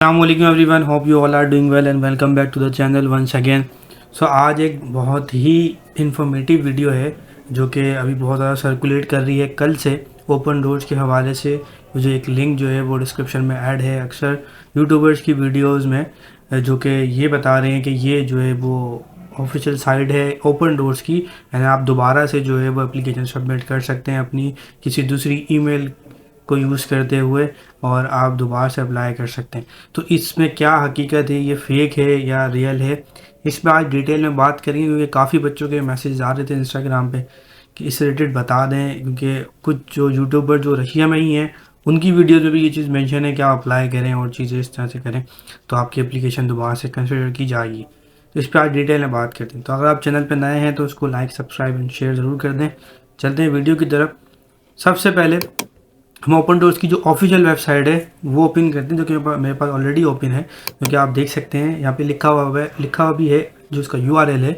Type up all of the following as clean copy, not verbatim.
अस्सलामुअलैकुम everyone, hope you all are doing well and welcome back to the channel once again. So आज एक बहुत ही informative video है जो कि अभी बहुत ज़्यादा सर्कुलेट कर रही है कल से ओपन डोर्स के हवाले से। मुझे एक लिंक जो है वो डिस्क्रिप्शन में ऐड है अक्सर यूट्यूबर्स की वीडियोस में, जो कि ये बता रहे हैं कि ये जो है वो ऑफिशियल साइट है ओपन डोर्स की, यानी आप दोबारा से जो है वो एप्लीकेशन सबमिट कर सकते हैं अपनी किसी दूसरी ईमेल को यूज़ करते हुए और आप दोबारा से अप्लाई कर सकते हैं। तो इसमें क्या हकीकत है, ये फेक है या रियल है, इस पर आज डिटेल में बात करेंगे क्योंकि काफ़ी बच्चों के मैसेज आ रहे थे इंस्टाग्राम पे कि इससे रिलेटेड बता दें, क्योंकि कुछ जो यूट्यूबर जो रशिया में ही हैं उनकी वीडियो में भी ये चीज़ मेंशन है कि आप अप्लाई करें और चीज़ें इस तरह से करें तो आपकी एप्लीकेशन दोबारा से कंसिडर की जाएगी। तो इस पर आज डिटेल में बात करते हैं। तो अगर आप चैनल पर नए हैं तो उसको लाइक, सब्सक्राइब एंड शेयर ज़रूर कर दें। चलते हैं वीडियो की तरफ। सबसे पहले हम ओपन डोर्स की जो ऑफिशियल वेबसाइट है वो ओपन करते हैं, जो कि मेरे पास ऑलरेडी ओपन है, क्योंकि आप देख सकते हैं यहाँ पे लिखा हुआ भी है जो उसका URL है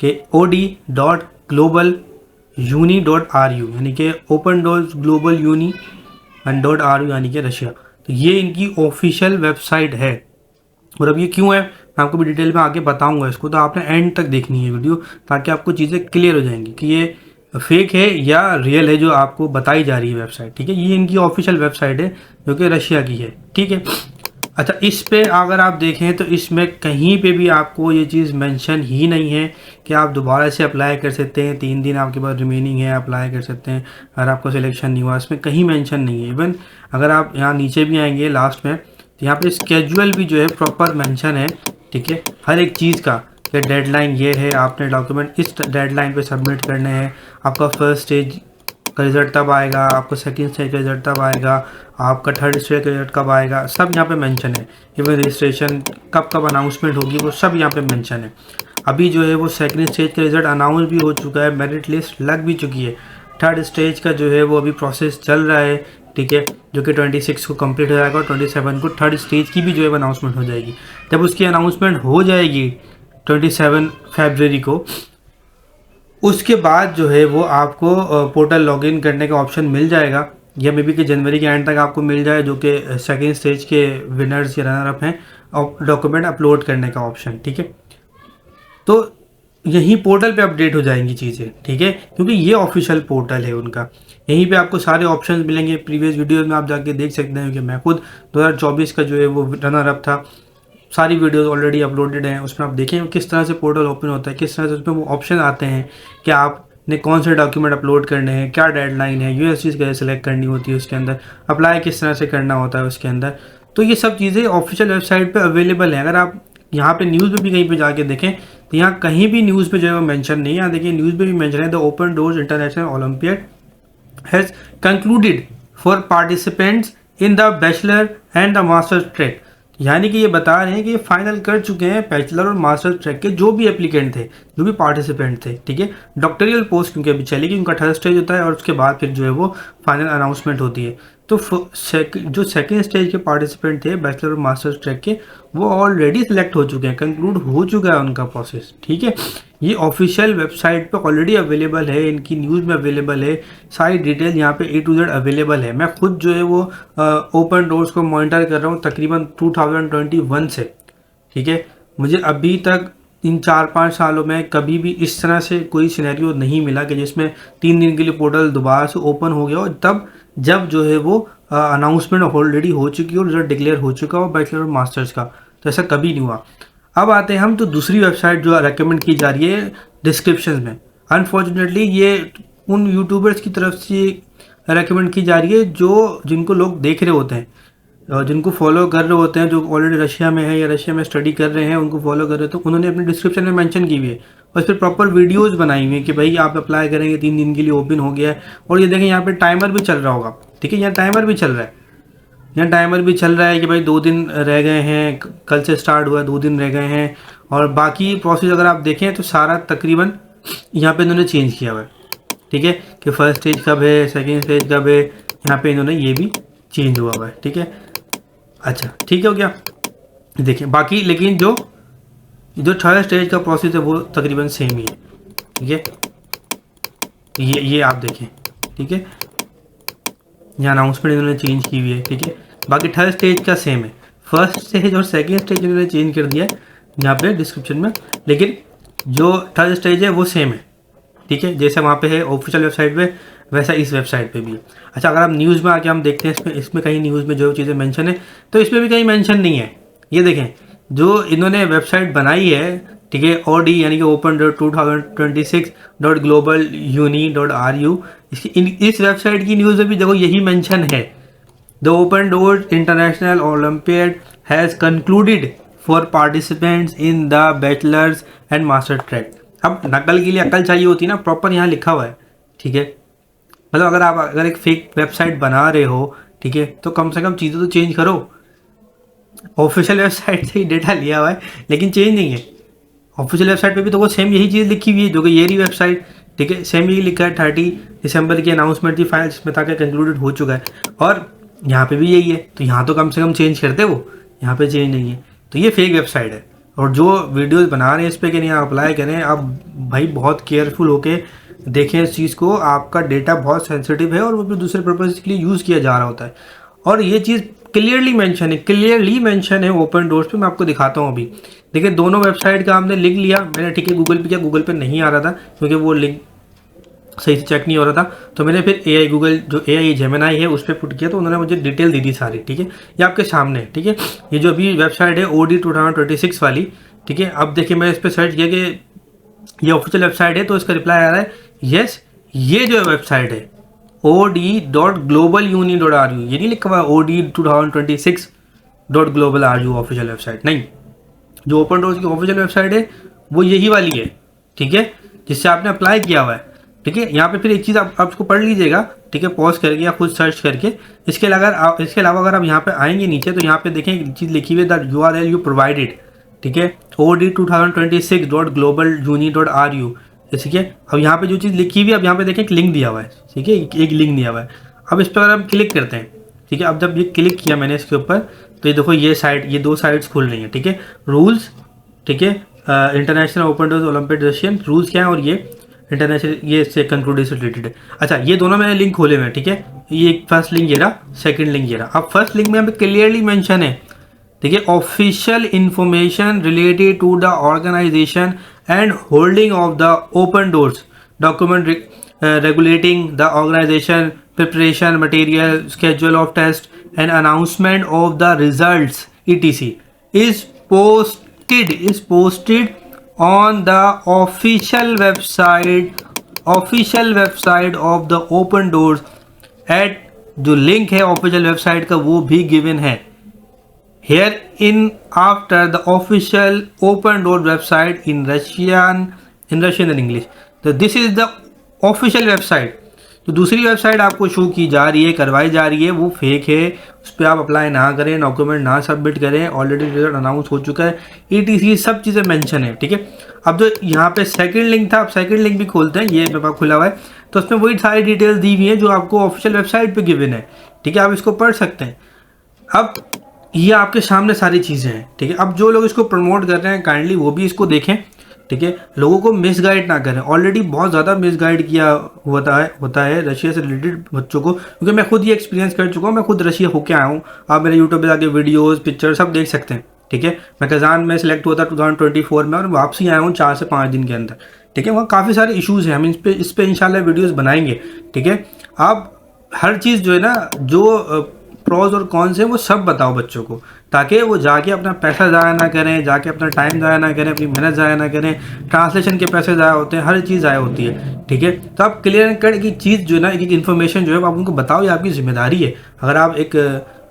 कि od.globaluni.ru, यानी कि open doors global uni and .ru यानी कि रशिया। तो ये इनकी ऑफिशियल वेबसाइट है। और अब ये क्यों है मैं आपको भी डिटेल में आगे बताऊंगा इसको, तो आपने एंड तक देखनी है वीडियो ताकि आपको चीज़ें क्लियर हो जाएंगी कि ये फेक है या रियल है जो आपको बताई जा रही है वेबसाइट। ठीक है, ये इनकी ऑफिशियल वेबसाइट है जो कि रशिया की है। ठीक है, अच्छा, इस पे अगर आप देखें तो इसमें कहीं पे भी आपको ये चीज़ मेंशन ही नहीं है कि आप दोबारा से अप्लाई कर सकते हैं, 3 दिन आपके पास रिमेनिंग है, अप्लाई कर सकते हैं अगर आपको सिलेक्शन नहीं हुआ। इसमें कहीं मेंशन नहीं है। इवन अगर आप यहाँ नीचे भी आएंगे लास्ट में तो यहाँ पे स्केजुअल भी जो है प्रॉपर मेंशन है। ठीक है, हर एक चीज़ का कि डेडलाइन ये है, आपने डॉक्यूमेंट इस डेडलाइन पे सबमिट करने हैं, आपका फर्स्ट स्टेज का रिज़ल्ट तब आएगा, आपका सेकंड स्टेज का रिज़ल्ट तब आएगा, आपका थर्ड स्टेज का रिज़ल्ट कब आएगा, सब यहाँ पे मेंशन है। इवन रजिस्ट्रेशन कब कब अनाउंसमेंट होगी वो सब यहाँ पे मेंशन है। अभी जो है वो सेकंड स्टेज का रिज़ल्ट अनाउंस भी हो चुका है, मेरिट लिस्ट लग भी चुकी है। थर्ड स्टेज का जो है वो अभी प्रोसेस चल रहा है। ठीक है, जो कि 26 को कंप्लीट हो जाएगा और 27 को थर्ड स्टेज की भी जो है अनाउंसमेंट हो जाएगी। जब उसकी अनाउंसमेंट हो जाएगी 27 फरवरी को, उसके बाद जो है वो आपको पोर्टल लॉगिन करने का ऑप्शन मिल जाएगा, या मे बी कि जनवरी के एंड तक आपको मिल जाए, जो कि सेकेंड स्टेज के विनर्स या रनर अप हैं, और डॉक्यूमेंट अपलोड करने का ऑप्शन। ठीक है, तो यहीं पोर्टल पे अपडेट हो जाएंगी चीज़ें। ठीक है, क्योंकि ये ऑफिशियल पोर्टल है उनका, यहीं पे आपको सारे ऑप्शंस मिलेंगे। प्रीवियस वीडियोस में आप जाके देख सकते हैं कि मैं खुद 2024 का जो है वो रनर अप था, सारी वीडियोस ऑलरेडी अपलोडेड हैं। उसमें आप देखें किस तरह से पोर्टल ओपन होता है, किस तरह से उसमें वो ऑप्शन आते हैं कि आपने कौन से डॉक्यूमेंट अपलोड करने हैं, क्या डेडलाइन है, यूएससी कैसे सेलेक्ट करनी होती है, उसके अंदर अप्लाई किस तरह से करना होता है उसके अंदर। तो ये सब चीज़ें ऑफिशियल वेबसाइट पे अवेलेबल है। अगर आप यहाँ पे न्यूज़ में भी कहीं पे जाके देखें तो यहाँ कहीं भी न्यूज़ पे जो है वो मेंशन नहीं है। यहाँ देखिए न्यूज़ में भी मेंशन है, the open doors international olympiad has concluded for participants in the bachelor and the masters track. यानी कि ये बता रहे हैं कि ये फाइनल कर चुके हैं बैचलर और मास्टर ट्रैक के जो भी एप्लीकेंट थे, जो भी पार्टिसिपेंट थे। ठीक है, डॉक्टरियल पोस्ट क्योंकि अभी चलेगी, उनका थर्ड स्टेज होता है और उसके बाद फिर जो है वो फाइनल अनाउंसमेंट होती है। तो जो सेकेंड स्टेज के पार्टिसिपेंट थे बैचलर और मास्टर्स ट्रैक के, वो ऑलरेडी सिलेक्ट हो चुके हैं, कंक्लूड हो चुका है उनका प्रोसेस। ठीक है, ये ऑफिशियल वेबसाइट पे ऑलरेडी अवेलेबल है, इनकी न्यूज़ में अवेलेबल है, सारी डिटेल यहाँ पे A to Z अवेलेबल है। मैं खुद जो है वो ओपन डोर्स को मॉनिटर कर रहा हूँ तकरीबन 2021 से। ठीक है, मुझे अभी तक इन 4-5 सालों में कभी भी इस तरह से कोई सिनेरियो नहीं मिला कि जिसमें 3 दिन के लिए पोर्टल दोबारा से ओपन हो गया हो, तब जब जो है वो अनाउंसमेंट ऑलरेडी हो चुकी हो, रिजल्ट डिक्लेयर हो चुका हो बैचलर और मास्टर्स का। तो ऐसा कभी नहीं हुआ। अब आते हैं हम तो दूसरी वेबसाइट जो रेकमेंड की जा रही है डिस्क्रिप्शन में। अनफॉर्चुनेटली ये उन यूट्यूबर्स की तरफ से रेकमेंड की जा रही है जो जिनको लोग देख रहे होते हैं और जिनको फॉलो कर रहे होते हैं, जो ऑलरेडी रशिया में है या रशिया में स्टडी कर रहे हैं, उनको फॉलो कर रहे हो तो उन्होंने अपने डिस्क्रिप्शन में मेंशन की हुई है और फिर प्रॉपर वीडियोस बनाई हुई है कि भाई आप अप्लाई करेंगे, 3 दिन के लिए ओपन हो गया है। और ये देखें यहाँ पे टाइमर भी चल रहा होगा। ठीक है, यहाँ टाइमर भी चल रहा है, यहाँ टाइमर भी चल रहा है कि भाई 2 दिन रह गए हैं, कल से स्टार्ट हुआ है, 2 दिन रह गए हैं। और बाकी प्रोसेस अगर आप देखें तो सारा तकरीबन यहाँ पे इन्होंने चेंज किया हुआ है। ठीक है, कि फर्स्ट स्टेज कब है, सेकंड स्टेज कब है, यहाँ पे इन्होंने ये भी चेंज हुआ हुआ है। ठीक है, अच्छा ठीक है हो गया। देखिए बाकी लेकिन जो थर्ड स्टेज का प्रोसेस है वो तकरीबन सेम ही है। ठीक है, ये आप देखें। ठीक है, यहाँ अनाउंसमेंट इन्होंने चेंज की हुई है। ठीक है, बाकी थर्ड स्टेज का सेम है। फर्स्ट स्टेज और सेकेंड स्टेज इन्होंने चेंज कर दिया है यहाँ पे डिस्क्रिप्शन में, लेकिन जो थर्ड स्टेज है वो सेम है, ठीक है। जैसे वहाँ पे है ऑफिशियल वेबसाइट पे, वैसा इस वेबसाइट पे भी है। अच्छा, अगर आप न्यूज़ में आके हम देखते हैं इसमें कहीं न्यूज़ में जो चीज़ें मेंशन है, तो इसमें भी कहीं मेंशन नहीं है। ये देखें, जो इन्होंने वेबसाइट बनाई है, ठीक है, OD यानी कि open.2026.globaluni.ru, इस वेबसाइट की न्यूज़ में भी देखो यही मेंशन है, the open doors international olympiad has concluded for participants in the bachelors and master track. अब नकल के लिए अकल चाहिए होती है ना, प्रॉपर यहाँ लिखा हुआ है, ठीक है। मतलब अगर एक फेक वेबसाइट बना रहे हो, ठीक है, तो कम से कम चीज़ें तो चेंज करो। ऑफिशियल वेबसाइट से ही डेटा लिया हुआ है लेकिन चेंज नहीं है। ऑफिशियल वेबसाइट पे भी तो वो सेम यही चीज़ लिखी हुई है, जो कि ये रही वेबसाइट, ठीक है, सेम यही लिखा है। 30 दिसंबर की अनाउंसमेंट थी फाइल जिसमें था कि कंक्लूडेड हो चुका है, और यहाँ पे भी यही है। तो यहाँ तो कम से कम चेंज करते वो, यहाँ पे चेंज नहीं है, तो ये फेक वेबसाइट है। और जो वीडियोस बना रहे हैं इस पर कि नहीं आप अप्लाई करें, आप भाई बहुत केयरफुल होके देखें इस चीज़ को। आपका डेटा बहुत सेंसिटिव है और वो भी दूसरे पर्पज़ के लिए यूज़ किया जा रहा होता है। और ये चीज़ क्लियरली मेंशन है ओपन डोर्स पे। मैं आपको दिखाता हूँ अभी। देखिए, दोनों वेबसाइट का हमने लिंक लिया, मैंने, ठीक है, गूगल पे किया, गूगल पे नहीं आ रहा था क्योंकि वो लिंक सही से चेक नहीं हो रहा था। तो मैंने फिर AI गूगल जो AI जेमिनी है उस पर पुट किया, तो उन्होंने मुझे डिटेल दी थी सारी, ठीक है। ये आपके सामने, ठीक है। ये जो अभी वेबसाइट है OD 2026 वाली, ठीक है। अब देखिए, मैं इस पर सर्च किया कि ये ऑफिशियल वेबसाइट है, तो इसका रिप्लाई आ रहा है यस, ये जो वेबसाइट है od.globaluni.ru, ये नहीं लिखा हुआ OD 2026.globalru ऑफिशियल वेबसाइट, नहीं। जो ओपन डोर्स की ऑफिशियल वेबसाइट है वो यही वाली है, ठीक है, जिससे आपने अप्लाई किया हुआ है, ठीक है। यहाँ पे फिर एक चीज़ आप इसको पढ़ लीजिएगा, ठीक है, पॉज करके या खुद सर्च करके। इसके अलावा अगर आप यहाँ पे आएंगे नीचे, तो यहाँ पे देखें एक चीज़ लिखी हुई है, द URL यू प्रोवाइडेड, ठीक है, OD 2026.globaluni.ru, ठीक है। अब यहाँ पे जो चीज़ लिखी हुई है, अब यहाँ पे देखें एक लिंक दिया हुआ है, ठीक है, एक लिंक दिया हुआ है। अब इस पर अगर हम क्लिक करते हैं, ठीक है, अब जब ये क्लिक किया मैंने इसके ऊपर, तो ये देखो ये दो साइट्स खुल रही हैं, ठीक है। रूल्स, ठीक है, international open doors Olympic Russian rules क्या है, और ये इंटरनेशनल, ये इससे कंक्लूडेड से रिलेटेड है। अच्छा, ये दोनों मैंने लिंक खोले हुए हैं, ठीक है। ये फर्स्ट लिंक ये रहा, सेकंड लिंक ये रहा। अब फर्स्ट लिंक में यहाँ पे क्लियरली मेंशन है, ठीक है, official information related to the organisation and holding of the open doors document regulating the organization, preparation, material, schedule of test and announcement of the results etc is posted on the official website of the open doors at जो link है official website का वो भी given है here in after the official open door website in Russian and English. तो this is the official website. तो दूसरी website आपको शो की जा रही है, करवाई जा रही है, वो फेक है, उस पर आप अप्लाई ना करें, डॉक्यूमेंट ना सबमिट करें, ऑलरेडी रिजल्ट अनाउंस हो चुका है, ETC सब चीज़ें मेंशन है, ठीक है। अब जो यहाँ पे सेकंड लिंक था, अब सेकंड लिंक भी खोलते हैं, ये मेरे पास खुला हुआ है, तो उसमें वही सारी डिटेल्स दी हुई है जो आपको ऑफिशियल वेबसाइट पर गिवन है, ठीक है, आप इसको पढ़ सकते हैं। अब ये आपके सामने सारी चीज़ें हैं, ठीक है। अब जो लोग इसको प्रमोट कर रहे हैं, काइंडली वो भी इसको देखें, ठीक है, लोगों को मिसगाइड ना करें। ऑलरेडी बहुत ज़्यादा मिसगाइड किया होता है रशिया से रिलेटेड बच्चों को, क्योंकि मैं खुद ये एक्सपीरियंस कर चुका हूँ, मैं खुद रशिया होके आया हूँ। आप मेरे यूट्यूब पे जाके वीडियोस, पिक्चर सब देख सकते हैं, ठीक है। मैं कज़ान में सिलेक्ट हुआ था 2024 में, और वापसी आया हूँ 4 से 5 दिन के अंदर, ठीक है। वहाँ काफ़ी सारे इशूज़ हैं, हम इस पर इंशाल्लाह वीडियोज़ बनाएंगे, ठीक है। आप हर चीज़ जो है ना, जो प्रोज और कॉन्स हैं वो सब बताओ बच्चों को, ताकि वो जाके अपना पैसा ज़ाया ना करें, जाके अपना टाइम ज़ाया ना करें, अपनी मेहनत ज़ाया ना करें। ट्रांसलेशन के पैसे ज़ाया होते हैं, हर चीज़ ज़ाया होती है, ठीक है। तो आप क्लियर कट की चीज़ जो है ना, एक इन्फॉर्मेशन जो है आप उनको बताओ, ये आपकी जिम्मेदारी है। अगर आप एक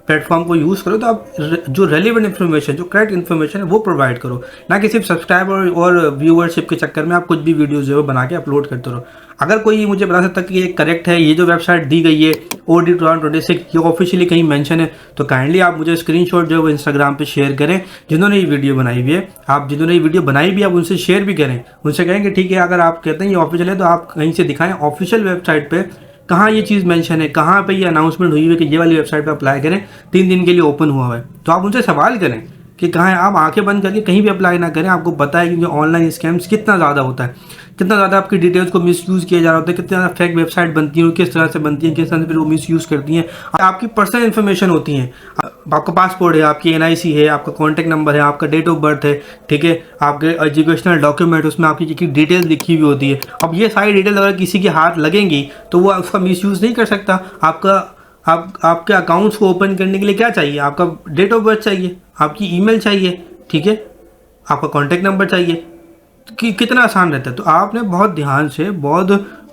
प्लेटफॉर्म को यूज़ करो तो आप जो रेलिवेंट इन्फॉर्मेशन, जो करेक्ट इन्फॉर्मेशन है वो प्रोवाइड करो, ना कि सिर्फ सब्सक्राइबर और व्यूअरशिप के चक्कर में आप कुछ भी वीडियोज़ जो है बना के अपलोड करते रहो। अगर कोई मुझे बता सकता कि ये करेक्ट है, ये जो वेबसाइट दी गई है OD 2026 ये ऑफिशियली कहीं मेंशन है, तो काइंडली आप मुझे स्क्रीनशॉट जो है वो इंस्टाग्राम पे शेयर करें। जिन्होंने ये वीडियो बनाई हुई है, आप जिन्होंने ये वीडियो बनाई भी आप उनसे शेयर भी करें, उनसे कहें कि ठीक है, अगर आप कहते हैं ये ऑफिशियल है तो आप कहीं से दिखाएं ऑफिशियल वेबसाइट पे कहाँ ये चीज़ मेंशन है, कहाँ पे ये अनाउंसमेंट हुई है कि ये वाली वेबसाइट पे अप्लाई करें, 3 दिन के लिए ओपन हुआ है। तो आप उनसे सवाल करें कि कहाँ है। आप आंखें बंद करके कहीं भी अप्लाई ना करें, आपको पता है कि ऑनलाइन स्कैम्स कितना ज़्यादा होता है, कितना ज़्यादा आपकी डिटेल्स को मिसयूज़ किया जा रहा होता है, कितना ज़्यादा फेक वेबसाइट बनती है, किस तरह से बनती है, किस तरह से फिर वो मिसयूज़ करती हैं। आपकी पर्सनल इन्फॉर्मेशन होती हैं, आपका पासपोर्ट है, आपकी NIC है, आपका कॉन्टैक्ट नंबर है, आपका डेट ऑफ बर्थ है, ठीक है, आपके एजुकेशनल डॉक्यूमेंट, उसमें आपकी डिटेल लिखी हुई होती है। अब ये सारी डिटेल अगर किसी के हाथ लगेंगी तो वो उसका मिसयूज़ नहीं कर सकता। आपके अकाउंट्स को ओपन करने के लिए क्या चाहिए? आपका डेट ऑफ बर्थ चाहिए, आपकी ईमेल चाहिए, ठीक है, आपका कॉन्टैक्ट नंबर चाहिए। कि कितना आसान रहता है। तो आपने बहुत ध्यान से, बहुत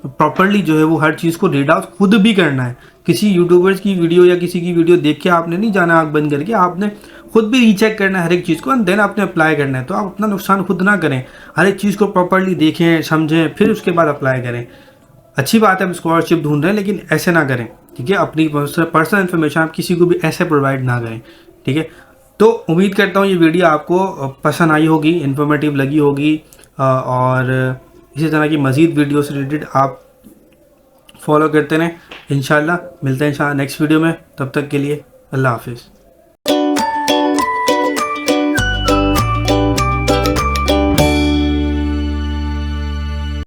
प्रॉपरली जो है वो हर चीज़ को रीड आउट खुद भी करना है। किसी यूट्यूबर्स की वीडियो या किसी की वीडियो देख के आपने नहीं जाना आँख बंद करके, आपने खुद भी रीचेक करना है हर एक चीज़ को, एंड देन आपने अप्लाई करना है। तो आप अपना नुकसान खुद ना करें, हर एक चीज़ को प्रॉपरली देखें, समझें, फिर उसके बाद अप्लाई करें। अच्छी बात है हम स्कॉलरशिप ढूंढ रहे हैं, लेकिन ऐसे ना करें, ठीक है। अपनी पर्सनल इन्फॉर्मेशन आप किसी को भी ऐसे प्रोवाइड ना करें, ठीक है। तो उम्मीद करता हूँ ये वीडियो आपको पसंद आई होगी, इन्फॉर्मेटिव लगी होगी, और इसी तरह की मज़ीद वीडियो से रिलेटेड आप फॉलो करते रहें। इंशाल्लाह मिलते हैं इंशाल्लाह नेक्स्ट वीडियो में। तब तक के लिए अल्लाह हाफिज़।